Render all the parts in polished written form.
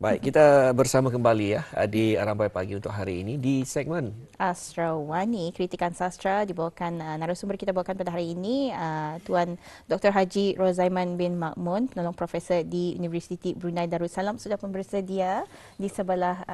Baik, kita bersama kembali ya di Rambai Pagi untuk hari ini di segmen Sastrawani, kritikan sastra dibawakan narasumber kita bawakan pada hari ini Tuan Dr. Haji Rozaiman bin Makmun, penolong profesor di Universiti Brunei Darussalam sudah pun bersedia di sebelah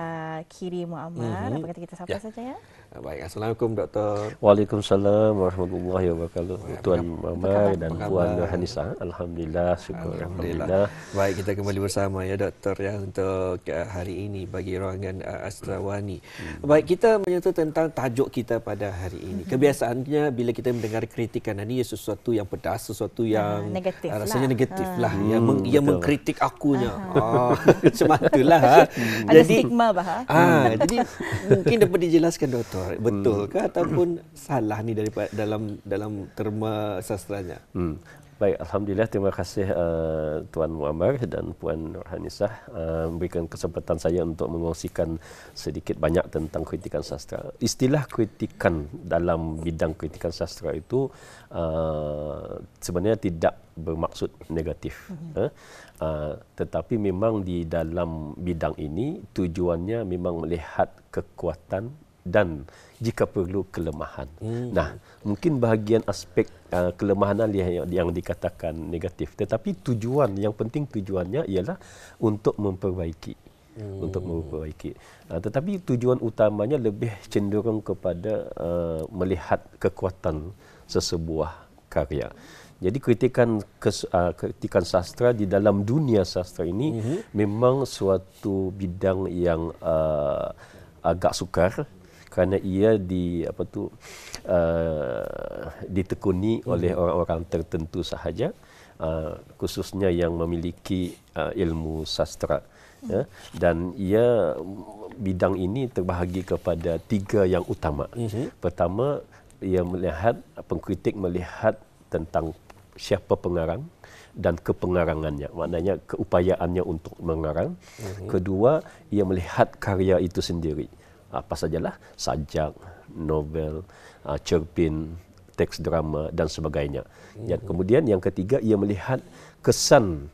kiri Muammar. Apa kata kita sapa ya. saja ya? Baik, Assalamualaikum Doktor. Waalaikumsalam warahmatullahi wabarakatuh. Tuan Muhammad dan Puan Hanisa. Alhamdulillah, syukur. Alhamdulillah. Baik, kita kembali bersama ya Doktor ya untuk hari ini bagi ruangan Sastrawani. Baik, kita menyentuh tentang tajuk kita pada hari ini. Kebiasaannya bila kita mendengar kritikan ini sesuatu yang pedas, sesuatu yang negatif rasanya lah. negatif lah. Yang mengkritik akunya. Macam itulah. Ada stigma bah. Jadi mungkin dapat dijelaskan Doktor. Betulkah ataupun salah ni daripada dalam terma sastranya? Baik, alhamdulillah, terima kasih Tuan Muammar dan Puan Hanisah memberikan kesempatan saya untuk mengongsikan sedikit banyak tentang kritikan sastra. Istilah kritikan dalam bidang kritikan sastra itu sebenarnya tidak bermaksud negatif. Tetapi memang di dalam bidang ini tujuannya memang melihat kekuatan dan jika perlu kelemahan. Nah, mungkin bahagian aspek kelemahan yang dikatakan negatif, tetapi yang penting tujuannya ialah untuk memperbaiki. Tetapi tujuan utamanya lebih cenderung kepada melihat kekuatan sesebuah karya. Jadi kritikan sastra di dalam dunia sastra ini memang suatu bidang yang agak sukar, kerana ia ditekuni oleh orang-orang tertentu sahaja, khususnya yang memiliki ilmu sastra. Dan bidang ini terbahagi kepada 3 yang utama. Pertama, pengkritik melihat tentang siapa pengarang dan kepengarangannya, maknanya keupayaannya untuk mengarang. Kedua, ia melihat karya itu sendiri. Apa sajalah, sajak, novel, cerpen, teks drama dan sebagainya. Kemudian yang ketiga, ia melihat kesan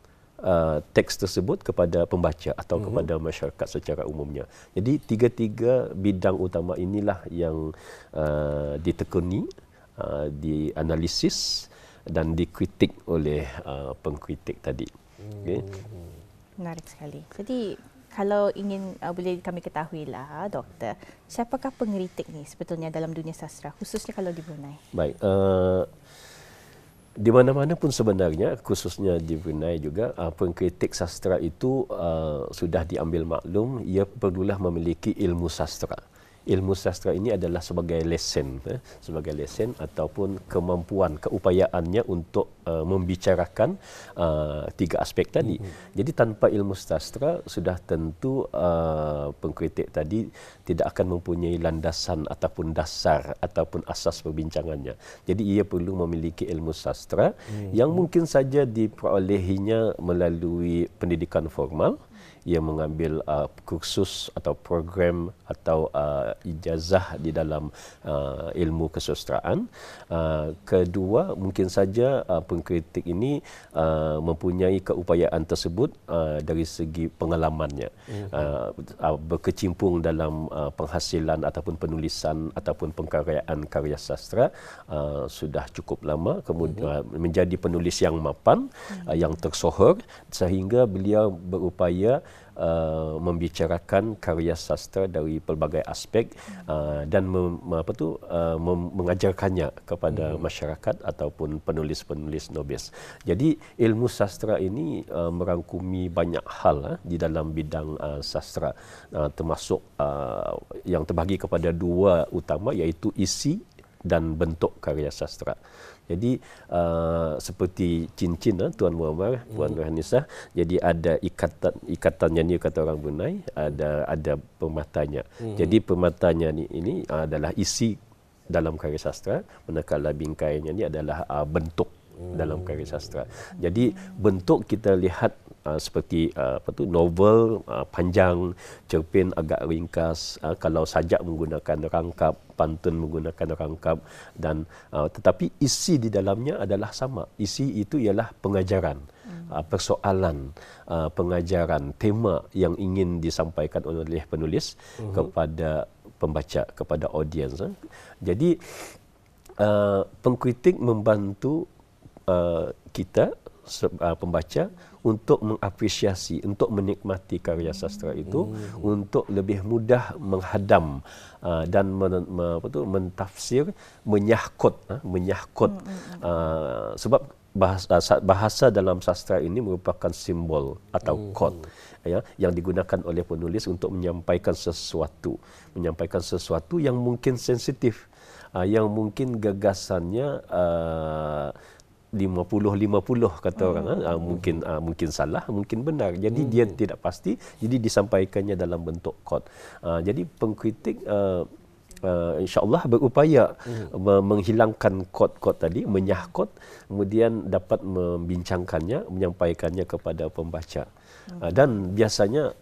teks tersebut kepada pembaca atau kepada masyarakat secara umumnya. Jadi 3 bidang utama inilah yang ditekuni, dianalisis dan dikritik oleh pengkritik tadi. Okay. Menarik sekali. Jadi kalau ingin boleh kami ketahuilah, Doktor, siapakah pengkritik ni sebetulnya dalam dunia sastra, khususnya kalau di Brunei? Baik, di mana-mana pun sebenarnya, khususnya di Brunei juga, pengkritik sastra itu sudah diambil maklum, ia perlulah memiliki ilmu sastra. Ilmu sastra ini adalah sebagai lesen ataupun kemampuan, keupayaannya untuk membicarakan 3 aspek tadi. Jadi tanpa ilmu sastra sudah tentu pengkritik tadi tidak akan mempunyai landasan ataupun dasar ataupun asas perbincangannya. Jadi ia perlu memiliki ilmu sastra yang mungkin saja diperolehinya melalui pendidikan formal. Ia mengambil kursus atau program atau ijazah di dalam ilmu kesusastraan. Kedua, mungkin saja pengkritik ini mempunyai keupayaan tersebut dari segi pengalamannya, berkecimpung dalam penghasilan ataupun penulisan ataupun pengkaryaan karya sastra sudah cukup lama, kemudian menjadi penulis yang mapan, yang tersohor, sehingga beliau berupaya membicarakan karya sastra dari pelbagai aspek dan mengajarkannya kepada masyarakat ataupun penulis-penulis nobis. Jadi ilmu sastra ini merangkumi banyak hal di dalam bidang sastra, termasuk yang terbahagi kepada 2 utama, iaitu isi dan bentuk karya sastra. Jadi seperti cincin, Tuan Muammar, Puan Hanisah, jadi ada ikatannya ni kata orang Brunei, ada permatanya. Jadi permatanya ini adalah isi dalam karya sastra, manakala bingkainya ni adalah bentuk dalam karya sastra. Jadi bentuk kita lihat seperti novel panjang, cerpen agak ringkas, kalau sajak menggunakan rangkap, pantun menggunakan rangkap, dan tetapi isi di dalamnya adalah sama. Isi itu ialah pengajaran. persoalan, pengajaran, tema yang ingin disampaikan oleh penulis kepada pembaca, kepada audiens. Jadi pengkritik membantu kita pembaca untuk mengapresiasi, untuk menikmati karya sastra itu, untuk lebih mudah menghadam dan mentafsir, menyahkot sebab bahasa dalam sastra ini merupakan simbol atau kod yang digunakan oleh penulis untuk menyampaikan sesuatu yang mungkin sensitif, yang mungkin gagasannya 50-50 kata orang, mungkin salah, mungkin benar. Jadi dia tidak pasti, jadi disampaikannya dalam bentuk kod. Jadi pengkritik insya-Allah berupaya menghilangkan kod-kod tadi, menyahkot, kemudian dapat membincangkannya, menyampaikannya kepada pembaca. Dan biasanya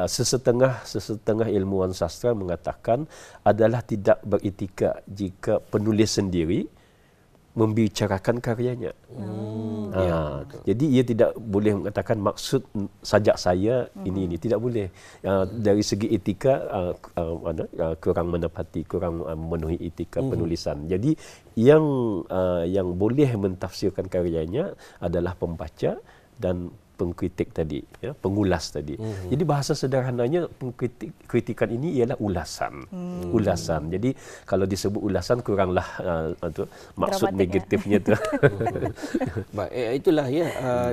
sesetengah ilmuwan sastra mengatakan adalah tidak beretika jika penulis sendiri membicarakan karyanya. Jadi ia tidak boleh mengatakan maksud sajak saya ini tidak boleh. Dari segi etika kurang menepati, kurang memenuhi etika penulisan. Jadi yang boleh mentafsirkan karyanya adalah pembaca dan pengkritik tadi, pengulas tadi. Jadi bahasa sederhananya kritikan ini ialah ulasan. Ulasan. Jadi kalau disebut ulasan kuranglah maksud negatifnya tu. Baik, itulah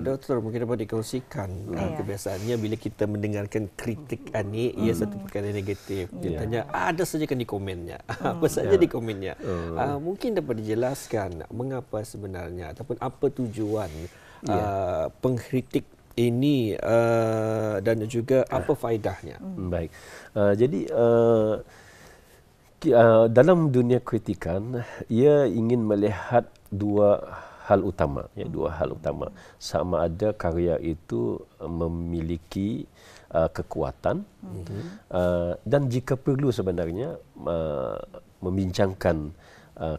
doktor mungkin dapat dikongsikan kebiasaannya bila kita mendengarkan kritikan ni ia satu perkara negatif. Dia tanya ada saja kan di komennya. Apa saja di komennya. Mungkin dapat dijelaskan mengapa sebenarnya ataupun apa tujuan pengkritik ini dan juga apa faedahnya. Baik. Jadi dalam dunia kritikan ia ingin melihat dua hal utama, sama ada karya itu memiliki kekuatan dan jika perlu sebenarnya membincangkan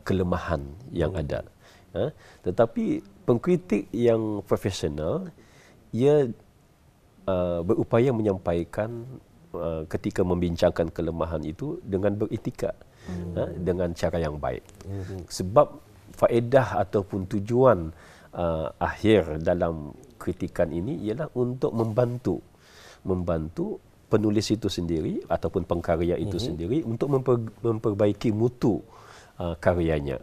kelemahan yang ada. Tetapi pengkritik yang profesional ia berupaya menyampaikan ketika membincangkan kelemahan itu dengan beretika, dengan cara yang baik. Sebab faedah ataupun tujuan akhir dalam kritikan ini ialah untuk membantu penulis itu sendiri ataupun pengkarya itu sendiri untuk memperbaiki mutu karyanya.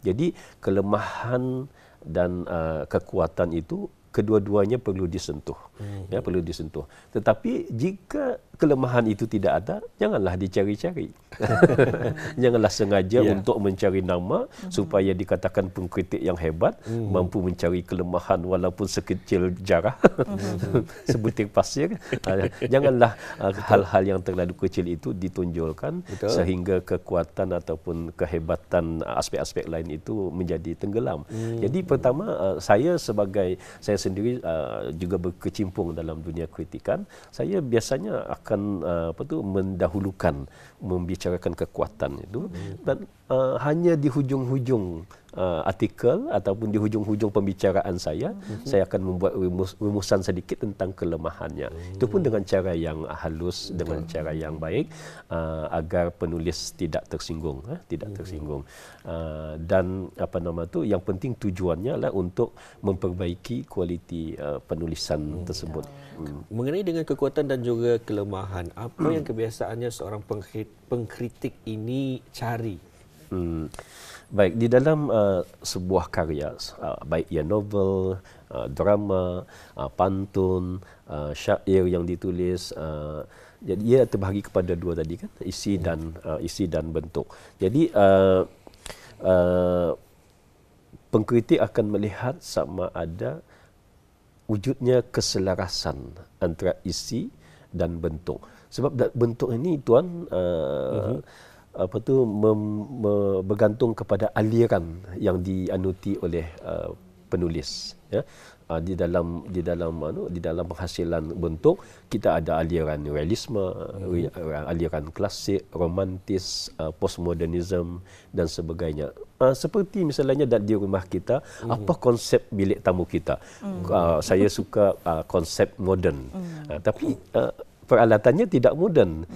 Jadi kelemahan dan kekuatan itu kedua-duanya perlu disentuh, perlu disentuh. Tetapi jika kelemahan itu tidak ada, janganlah dicari-cari. Janganlah sengaja untuk mencari nama supaya dikatakan pengkritik yang hebat, mampu mencari kelemahan walaupun sekecil jarah, sebutir pasir. Janganlah hal-hal yang terlalu kecil itu ditonjolkan sehingga kekuatan ataupun kehebatan aspek-aspek lain itu menjadi tenggelam. Jadi pertama saya sendiri juga berkecimpung dalam dunia kritikan, saya biasanya akan mendahulukan membicarakan kekuatan itu dan hanya di hujung-hujung artikel ataupun di hujung-hujung pembicaraan saya akan membuat rumusan sedikit tentang kelemahannya. Itu pun dengan cara yang halus, dengan cara yang baik agar penulis tidak tersinggung, dan yang penting tujuannya adalah untuk memperbaiki kualiti penulisan tersebut. Mengenai dengan kekuatan dan juga kelemahan, apa yang kebiasaannya seorang pengkritik ini cari? Baik, di dalam sebuah karya, baik ia novel, drama, pantun, syair yang ditulis, jadi ia terbahagi kepada dua tadi kan, isi dan bentuk. Jadi pengkritik akan melihat sama ada wujudnya keselarasan antara isi dan bentuk. Sebab bentuk ini tuan bergantung kepada aliran yang dianuti oleh penulis, ya. Di dalam penghasilan bentuk kita ada aliran realisme, aliran klasik, romantis, postmodernism dan sebagainya. Seperti misalnya di rumah kita, apa konsep bilik tamu kita? Saya suka konsep moden, tapi peralatannya tidak moden.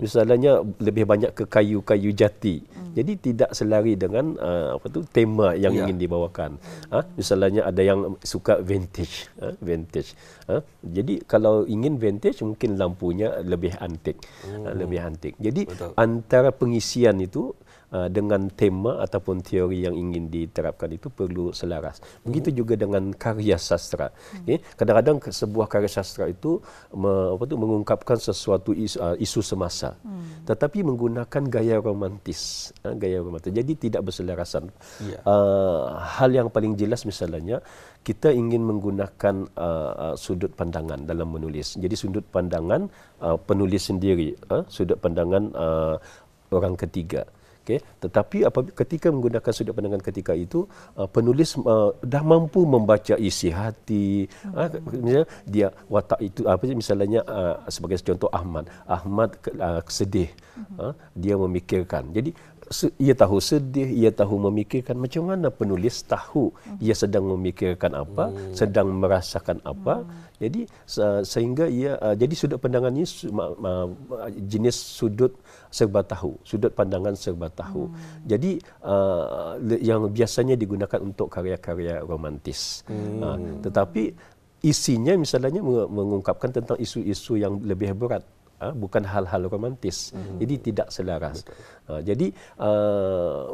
Misalnya lebih banyak ke kayu-kayu jati. Jadi tidak selari dengan tema yang ingin dibawakan. Misalnya ada yang suka vintage, jadi kalau ingin vintage mungkin lampunya lebih antik, Jadi antara pengisian itu dengan tema ataupun teori yang ingin diterapkan itu perlu selaras. Begitu juga dengan karya sastra. Kadang-kadang sebuah karya sastra itu mengungkapkan sesuatu isu semasa, tetapi menggunakan gaya romantis. Jadi tidak berselarasan. Hal yang paling jelas misalnya kita ingin menggunakan sudut pandangan dalam menulis. Jadi sudut pandangan penulis sendiri, sudut pandangan orang ketiga. Tetapi ketika menggunakan sudut pandangan ketika itu, penulis dah mampu membaca isi hati. Misalnya dia watak itu misalnya sebagai contoh Ahmad sedih, dia memikirkan. Jadi ia tahu sedih, ia tahu memikirkan. Macam mana penulis tahu ia sedang memikirkan apa, sedang merasakan apa. Jadi sehingga jadi sudut pandangan ini jenis sudut serba tahu, sudut pandangan serba tahu. Jadi yang biasanya digunakan untuk karya-karya romantis. Tetapi isinya misalnya mengungkapkan tentang isu-isu yang lebih berat. Bukan hal-hal romantis, jadi tidak selaras. Jadi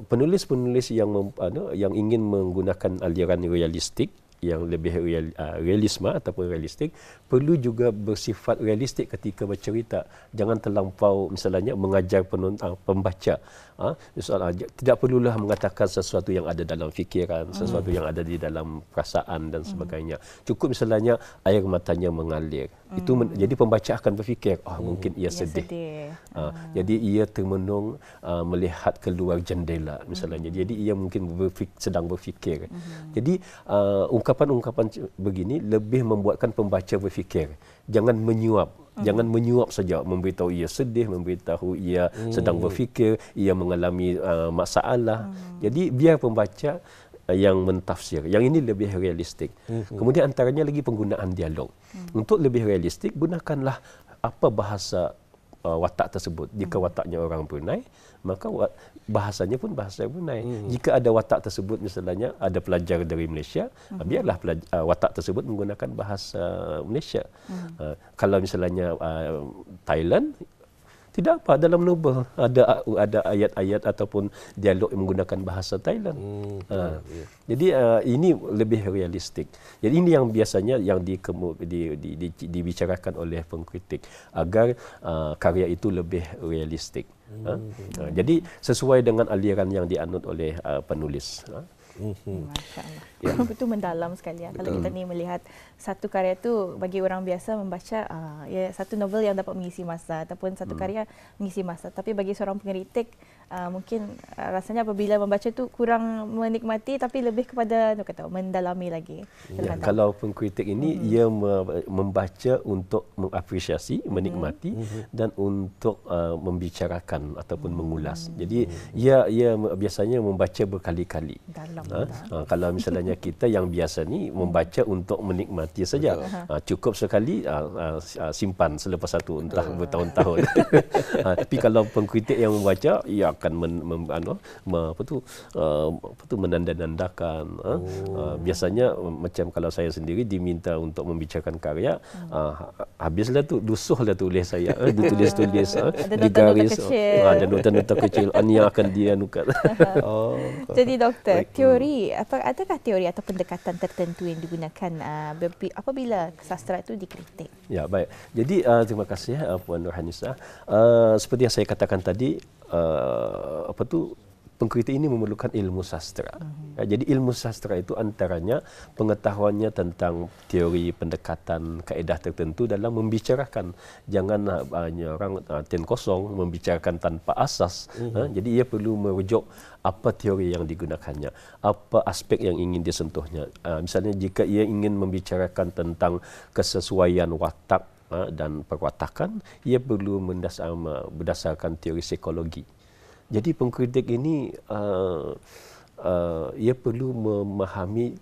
penulis-penulis yang ingin menggunakan aliran realistik, yang lebih realisme ataupun realistik, perlu juga bersifat realistik ketika bercerita. Jangan terlampau misalnya mengajar pembaca. Misalnya tidak perlulah mengatakan sesuatu yang ada dalam fikiran, sesuatu yang ada di dalam perasaan dan sebagainya. Cukup misalnya air matanya mengalir. Itu jadi pembaca akan berfikir, mungkin ia sedih. Jadi ia termenung melihat keluar jendela misalnya. Jadi ia mungkin sedang berfikir. Jadi ungkapan-ungkapan begini lebih membuatkan pembaca berfikir. Jangan menyuap. Jangan menyuap saja, memberitahu ia sedih, memberitahu ia sedang berfikir, ia mengalami masalah. Jadi biar pembaca yang mentafsir. Yang ini lebih realistik. Kemudian antaranya lagi penggunaan dialog. Untuk lebih realistik, gunakanlah apa bahasa watak tersebut. Jika wataknya orang Brunei, maka bahasanya pun bahasa Brunei. Jika ada watak tersebut misalnya ada pelajar dari Malaysia, biarlah watak tersebut menggunakan bahasa Malaysia. Kalau misalnya Thailand, tidak apa, dalam novel ada ayat-ayat ataupun dialog yang menggunakan bahasa Thailand. Jadi ini lebih realistik. Jadi ini yang biasanya yang dibicarakan oleh pengkritik agar karya itu lebih realistik. Jadi sesuai dengan aliran yang dianut oleh penulis. Masya Allah. Betul mendalam sekali. Kalau kita ni melihat satu karya tu bagi orang biasa membaca satu novel yang dapat mengisi masa ataupun satu karya mengisi masa. Tapi bagi seorang pengkritik mungkin rasanya apabila membaca tu kurang menikmati tapi lebih kepada mendalami lagi. Kalau pengkritik ini ia membaca untuk mengapresiasi, menikmati dan untuk membicarakan ataupun mengulas. Jadi ia biasanya membaca berkali-kali. Kalau misalnya kita yang biasa ni membaca untuk menikmati saja, cukup sekali simpan selepas satu entah bertahun-tahun. Tapi kalau pengkritik yang membaca, ia akan menanda-nandakan. Biasanya macam kalau saya sendiri diminta untuk membicarakan karya, habislah tu, lusuhlah tulis saya, ditulis-tulis, digaris, ada nota-nota kecil, yang akan dianukan. Jadi doktor, adakah teori atau pendekatan tertentu yang digunakan apabila sastra itu dikritik? Ya, baik. Jadi terima kasih Puan Nurhanisa. Seperti yang saya katakan tadi, pengkritik ini memerlukan ilmu sastra. Jadi ilmu sastra itu antaranya pengetahuannya tentang teori pendekatan kaedah tertentu dalam membicarakan. Jangan hanya orang ten kosong membicarakan tanpa asas. Jadi ia perlu merujuk apa teori yang digunakannya, apa aspek yang ingin disentuhnya. Misalnya jika ia ingin membicarakan tentang kesesuaian watak dan perwatakan, ia perlu berdasarkan teori psikologi. Jadi pengkritik ini ia perlu memahami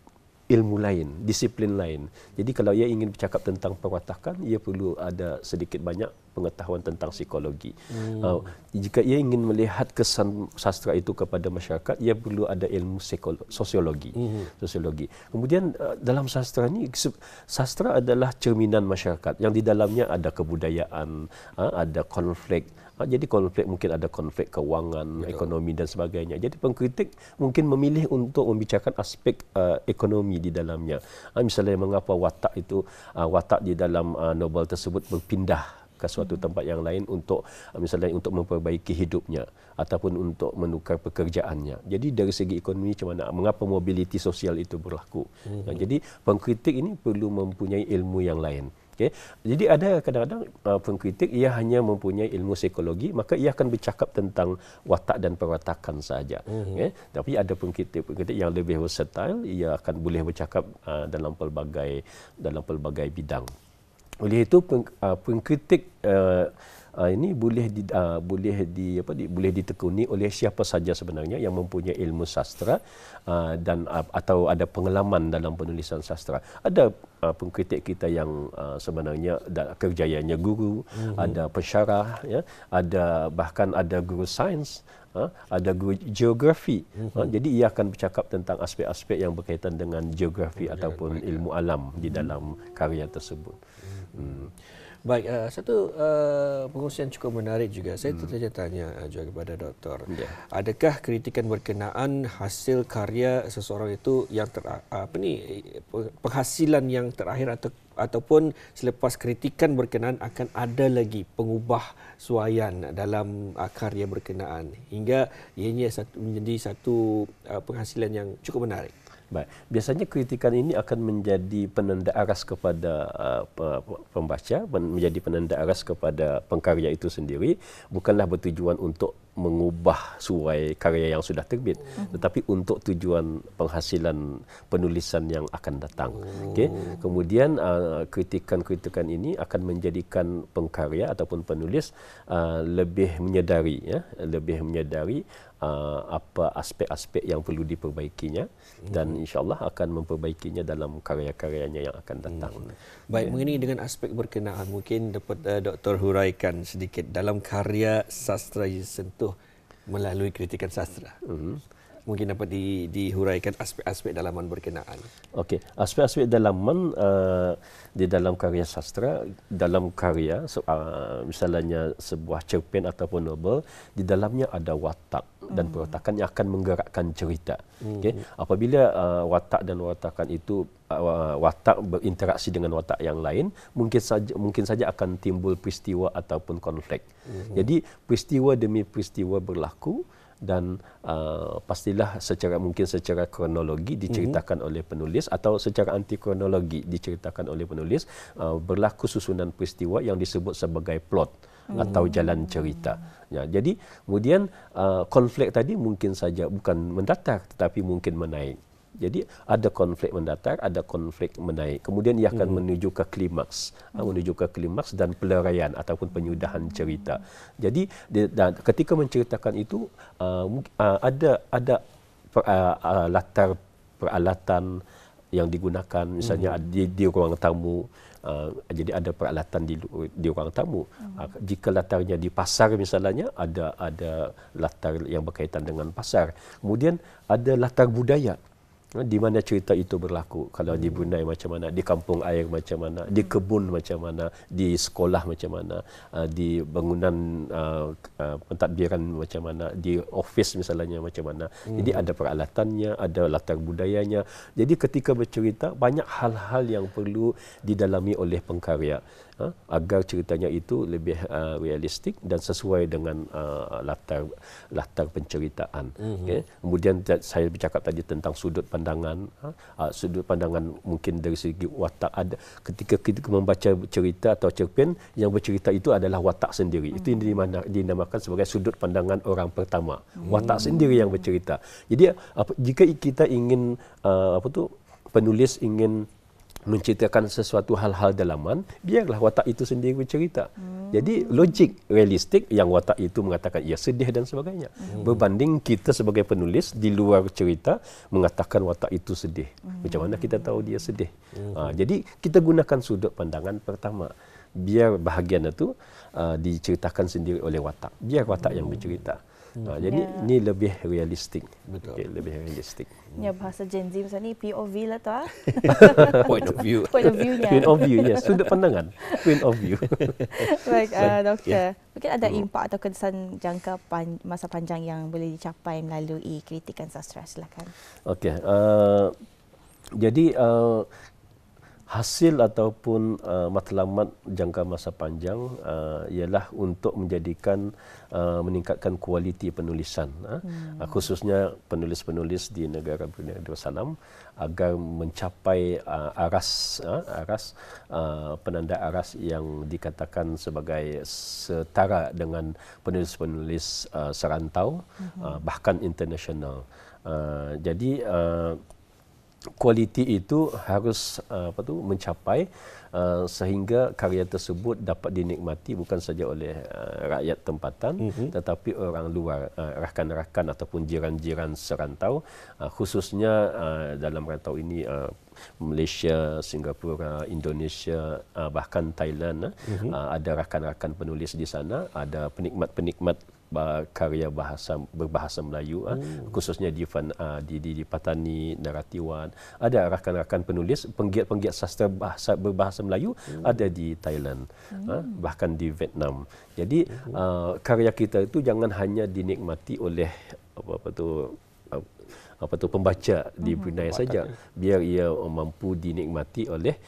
ilmu lain, disiplin lain. Jadi kalau ia ingin bercakap tentang perwatakan, ia perlu ada sedikit banyak pengetahuan tentang psikologi. Jika ia ingin melihat kesan sastra itu kepada masyarakat, ia perlu ada ilmu sosiologi. Kemudian dalam sastra ini, sastra adalah cerminan masyarakat yang di dalamnya ada kebudayaan, ada konflik. Jadi konflik, mungkin ada konflik kewangan, ekonomi dan sebagainya. Jadi pengkritik mungkin memilih untuk membicarakan aspek ekonomi di dalamnya. Misalnya mengapa watak di dalam novel tersebut berpindah ke suatu tempat yang lain untuk misalnya untuk memperbaiki hidupnya ataupun untuk menukar pekerjaannya. Jadi dari segi ekonomi macam mana, mengapa mobiliti sosial itu berlaku. Jadi pengkritik ini perlu mempunyai ilmu yang lain. Jadi ada kadang-kadang pengkritik ia hanya mempunyai ilmu psikologi, maka ia akan bercakap tentang watak dan perwatakan saja. Tapi ada pengkritik yang lebih versatile, ia akan boleh bercakap dalam pelbagai bidang. Oleh itu pengkritik ini boleh ditekuni oleh siapa saja sebenarnya yang mempunyai ilmu sastra dan atau ada pengalaman dalam penulisan sastra. Ada pengkritik kita yang sebenarnya kerjayanya guru, ada pensyarah, bahkan ada guru sains, ada guru geografi. Jadi ia akan bercakap tentang aspek-aspek yang berkaitan dengan geografi ataupun ilmu alam di dalam karya tersebut. Baik, satu pengurusan cukup menarik juga. Saya tertanya juga kepada doktor. Adakah kritikan berkenaan hasil karya seseorang itu yang penghasilan yang terakhir ataupun selepas kritikan berkenaan akan ada lagi pengubah suaian dalam karya berkenaan hingga ianya menjadi satu penghasilan yang cukup menarik? Baik. Biasanya kritikan ini akan menjadi penanda aras kepada pembaca, menjadi penanda aras kepada pengkarya itu sendiri, bukanlah bertujuan untuk mengubah suai karya yang sudah terbit, tetapi untuk tujuan penghasilan penulisan yang akan datang. Kemudian kritikan-kritikan ini akan menjadikan pengkarya ataupun penulis lebih menyedari apa aspek-aspek yang perlu diperbaikinya dan insya-Allah akan memperbaikinya dalam karya-karyanya yang akan datang. Baik, mengenai dengan aspek berkenaan, mungkin dapat Doktor huraikan sedikit dalam karya sastra yang sentuh melalui kritikan sastra. Mungkin dapat dihuraikan aspek-aspek dalaman berkenaan. Okey, aspek-aspek dalaman di dalam karya sastra, dalam karya misalnya sebuah cerpen ataupun novel, di dalamnya ada watak dan perwatakan yang akan menggerakkan cerita. Apabila watak dan perwatakan itu watak berinteraksi dengan watak yang lain, mungkin saja akan timbul peristiwa ataupun konflik. Jadi peristiwa demi peristiwa berlaku dan pastilah secara kronologi diceritakan oleh penulis atau secara anti kronologi diceritakan oleh penulis, berlaku susunan peristiwa yang disebut sebagai plot atau jalan cerita. Jadi kemudian konflik tadi mungkin saja bukan mendatar tetapi mungkin menaik. Jadi ada konflik mendatar, ada konflik menaik. Kemudian ia akan menuju ke klimaks, dan peleraian ataupun penyudahan cerita. Jadi ketika menceritakan itu ada latar peralatan yang digunakan, misalnya di ruang tamu. Jadi ada peralatan di ruang tamu. Jika latarnya di pasar misalnya, ada latar yang berkaitan dengan pasar. Kemudian ada latar budaya. Di mana cerita itu berlaku. Kalau di Brunei macam mana, di kampung air macam mana, di kebun macam mana, di sekolah macam mana, di bangunan pentadbiran macam mana, di office misalnya macam mana. Jadi ada peralatannya, ada latar budayanya. Jadi ketika bercerita, banyak hal-hal yang perlu didalami oleh pengkarya. agar ceritanya itu lebih realistik dan sesuai dengan latar penceritaan. Okay. Kemudian saya bercakap tadi tentang sudut pandangan, mungkin dari segi watak. Ada ketika kita membaca cerita atau cerpen, yang bercerita itu adalah watak sendiri. Itu yang dinamakan sebagai sudut pandangan orang pertama. Watak sendiri yang bercerita. Jadi jika kita ingin penulis ingin menceritakan sesuatu hal-hal dalaman, biarlah watak itu sendiri bercerita. Jadi logik, realistik yang watak itu mengatakan ia sedih dan sebagainya. Berbanding kita sebagai penulis di luar cerita mengatakan watak itu sedih. Macam mana kita tahu dia sedih? Jadi kita gunakan sudut pandangan pertama. Biar bahagian itu diceritakan sendiri oleh watak. Biar watak yang bercerita. Jadi ini lebih realistik. Betul. Okay, lebih realistik. Ya, bahasa Gen Z macam ni POV lah tu. Point of view. Point of view-nya. Point of view, yes. Sudut pandangan. Point of view. Baik, Doktor. Mungkin ada impak atau kesan jangka masa panjang yang boleh dicapai melalui kritikan sastra. Silakan. Okey. Jadi hasil ataupun matlamat jangka masa panjang ialah untuk meningkatkan kualiti penulisan, khususnya penulis-penulis di negara Brunei Darussalam agar mencapai penanda aras yang dikatakan sebagai setara dengan penulis-penulis serantau, bahkan internasional. Jadi kualiti itu harus mencapai sehingga karya tersebut dapat dinikmati bukan saja oleh rakyat tempatan tetapi orang luar, rakan-rakan ataupun jiran-jiran serantau, khususnya dalam rantau ini Malaysia, Singapura, Indonesia, bahkan Thailand. Ada rakan-rakan penulis di sana, ada penikmat-penikmat karya berbahasa Melayu, khususnya di Patani, Naratiwan. Ada rakan-rakan penulis, penggiat-penggiat sastra berbahasa Melayu ada di Thailand, bahkan di Vietnam. Jadi karya kita itu jangan hanya dinikmati oleh pembaca di Brunei saja, biar ia mampu dinikmati oleh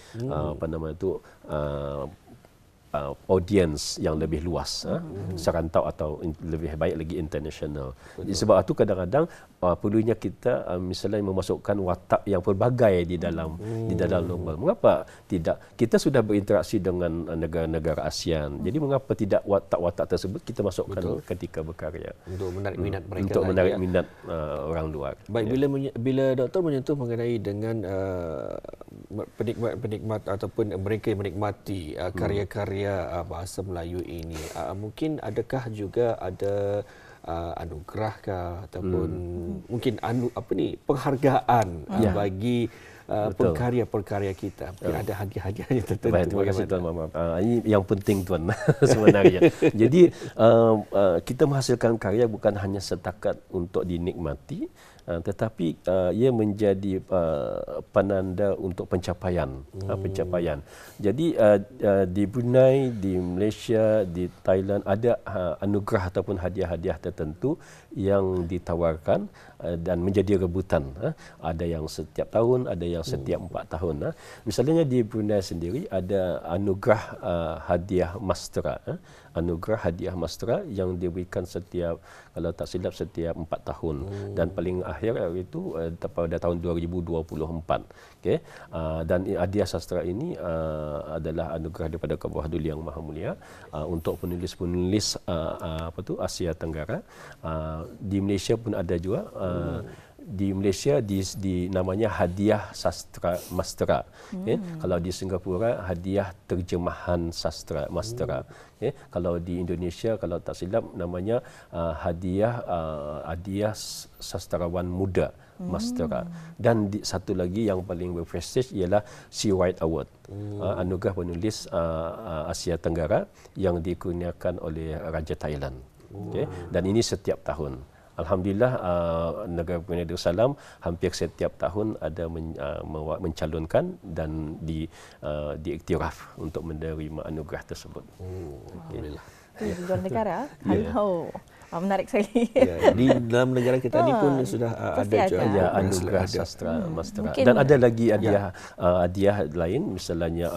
audiens yang lebih luas, serantau atau lebih baik lagi international. Sebab itu kadang-kadang perlunya kita misalnya memasukkan watak yang pelbagai di dalam novel. Mengapa tidak? Kita sudah berinteraksi dengan negara-negara ASEAN. Jadi mengapa tidak watak-watak tersebut kita masukkan ketika berkarya untuk menarik minat mereka, untuk menarik minat orang luar. Baik, bila doktor menyentuh mengenai dengan penikmat-penikmat ataupun mereka yang menikmati karya-karya bahasa Melayu ini, mungkin adakah juga ada anugerah kah ataupun mungkin penghargaan bagi pengkarya-pengkarya kita? Mungkin ada hadiah-hadiah yang tertentu. Baik, terima kasih Tuan Muhammad. Ini yang penting Tuan sebenarnya. Jadi kita menghasilkan karya bukan hanya setakat untuk dinikmati, tetapi ia menjadi penanda untuk pencapaian. Jadi di Brunei, di Malaysia, di Thailand ada anugerah ataupun hadiah-hadiah tertentu yang ditawarkan dan menjadi rebutan. Ada yang setiap tahun, ada yang setiap 4 tahun. Misalnya di Brunei sendiri ada anugerah hadiah Mastera. Anugerah hadiah Mastera yang diberikan setiap, kalau tak silap, setiap 4 tahun. Dan paling akhir itu pada tahun 2024. Okay. Dan hadiah sastra ini adalah anugerah daripada Kebawah Duli Yang Maha Mulia untuk penulis-penulis Asia Tenggara. Di Malaysia pun ada juga. Di Malaysia di namanya hadiah sastra Mastera. Okay. Kalau di Singapura hadiah terjemahan sastra Mastera. Okay. Kalau di Indonesia kalau tak silap namanya hadiah sastrawan muda Mastera. Dan satu lagi yang paling berprestij ialah Sea White Award. Anugerah penulis Asia Tenggara yang dikurniakan oleh Raja Thailand. Okay. Dan ini setiap tahun. Alhamdulillah negara Brunei Darussalam hampir setiap tahun ada mencalonkan dan diiktiraf untuk menerima anugerah tersebut. Alhamdulillah. Di luar negara? Kalau Menarik sekali. Ya, di dalam negara kita ni pun sudah pasti ada juga. ada. Ya, anugerah sastra Mastera. Mungkin- Dan ada lagi hadiah lain, misalnya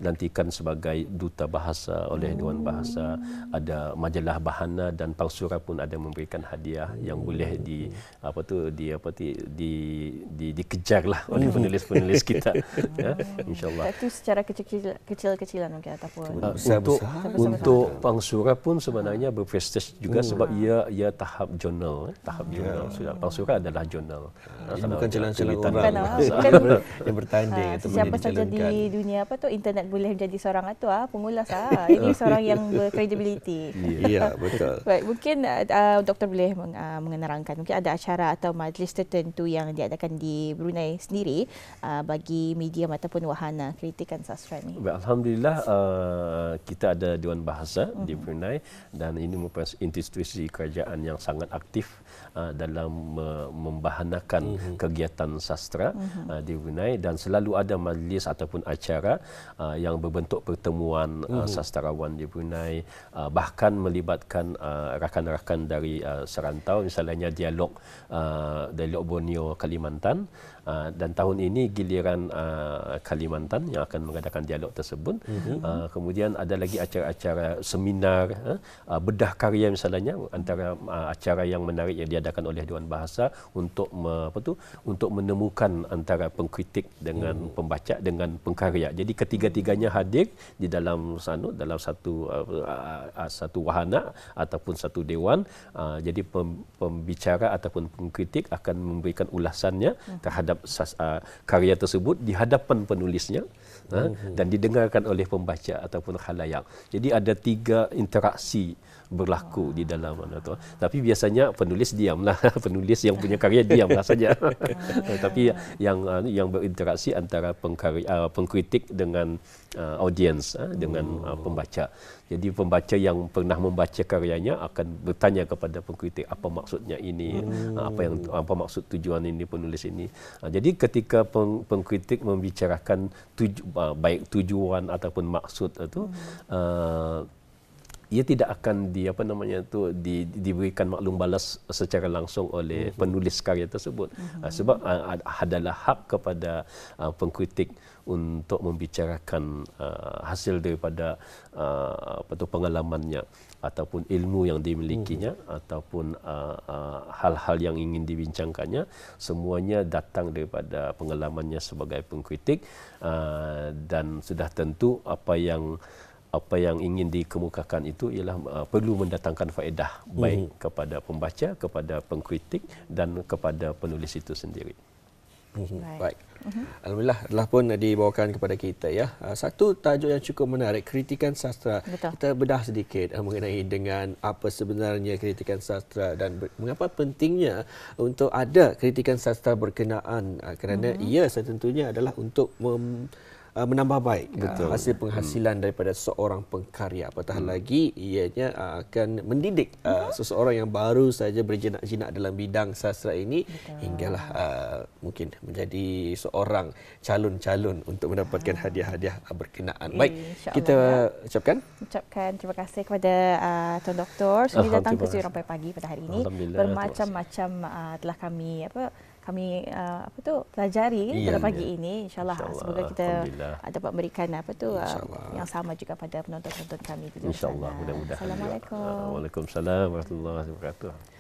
lantikan sebagai duta bahasa oleh Dewan Bahasa, ada majalah Bahana dan Pangsura pun ada memberikan hadiah yang boleh dikejarlah oleh penulis-penulis kita. Ya, insyaallah. Itu secara kecil-kecilan mungkin ataupun Untuk Pangsura pun sebenarnya berprestij juga sebab ia tahap jurnal, sudah. Pangsura adalah jurnal. Ini bukan jalan-jalan tulisan orang Bukan. yang bertanding ataupun Siapa yang saja dijalankan. di dunia internet boleh menjadi seorang pengulas ini seorang yang berkredibiliti. Ya, betul. Baik, mungkin doktor boleh menerangkan mungkin ada acara atau majlis tertentu yang diadakan di Brunei sendiri bagi medium ataupun wahana kritikan sastra ni. Alhamdulillah kita ada Dewan Bahasa di Brunei dan ini merupakan institusi kerajaan yang sangat aktif dalam membahanakan kegiatan sastra di Brunei, dan selalu ada majlis ataupun acara yang berbentuk pertemuan sastrawan di Brunei, bahkan melibatkan rakan-rakan dari serantau, misalnya dialog Borneo Kalimantan. Dan tahun ini giliran Kalimantan yang akan mengadakan dialog tersebut. Kemudian ada lagi acara-acara seminar bedah karya misalnya, antara acara yang menarik yang diadakan oleh Dewan Bahasa untuk untuk menemukan antara pengkritik dengan pembaca dengan pengkarya. Jadi ketiga-tiganya hadir di dalam satu wahana ataupun satu dewan. Jadi pembicara ataupun pengkritik akan memberikan ulasannya terhadap karya tersebut di hadapan penulisnya dan didengarkan oleh pembaca ataupun khalayak. Jadi ada 3 interaksi berlaku di dalam tu. Tapi biasanya penulis diamlah, penulis yang punya karya diamlah saja. Tapi yang berinteraksi antara pengkritik dengan audiens, dengan pembaca. Jadi pembaca yang pernah membaca karyanya akan bertanya kepada pengkritik apa maksudnya ini, apa maksud tujuan ini penulis ini. Jadi ketika pengkritik membicarakan baik tujuan ataupun maksud itu, ia tidak akan diberikan maklum balas secara langsung oleh penulis karya tersebut, sebab adalah hak kepada pengkritik untuk membicarakan hasil daripada pengalamannya ataupun ilmu yang dimilikinya ataupun hal-hal yang ingin dibincangkannya, semuanya datang daripada pengalamannya sebagai pengkritik, dan sudah tentu apa yang ingin dikemukakan itu ialah perlu mendatangkan faedah baik kepada pembaca, kepada pengkritik dan kepada penulis itu sendiri. Baik. Alhamdulillah telah pun dibawakan kepada kita ya. Satu tajuk yang cukup menarik, kritikan sastra. Betul. Kita bedah sedikit mengenai dengan apa sebenarnya kritikan sastra dan mengapa pentingnya untuk ada kritikan sastra berkenaan, kerana ia setentunya adalah untuk menambah baik hasil penghasilan daripada seorang pengkarya. Apatah lagi ianya akan mendidik seseorang yang baru saja berjinak-jinak dalam bidang sastra ini hinggalah mungkin menjadi seorang calon-calon untuk mendapatkan hadiah-hadiah berkenaan. Baik, kita ucapkan terima kasih kepada Tuan Doktor sudi datang ke Studio Rampai Pagi pada hari ini. Bermacam-macam telah kami pelajari pada pagi ini. InsyaAllah semoga kita dapat memberikan yang sama juga pada penonton-penonton kami. InsyaAllah, mudah-mudahan. Assalamualaikum. Waalaikumsalam warahmatullahi wabarakatuh.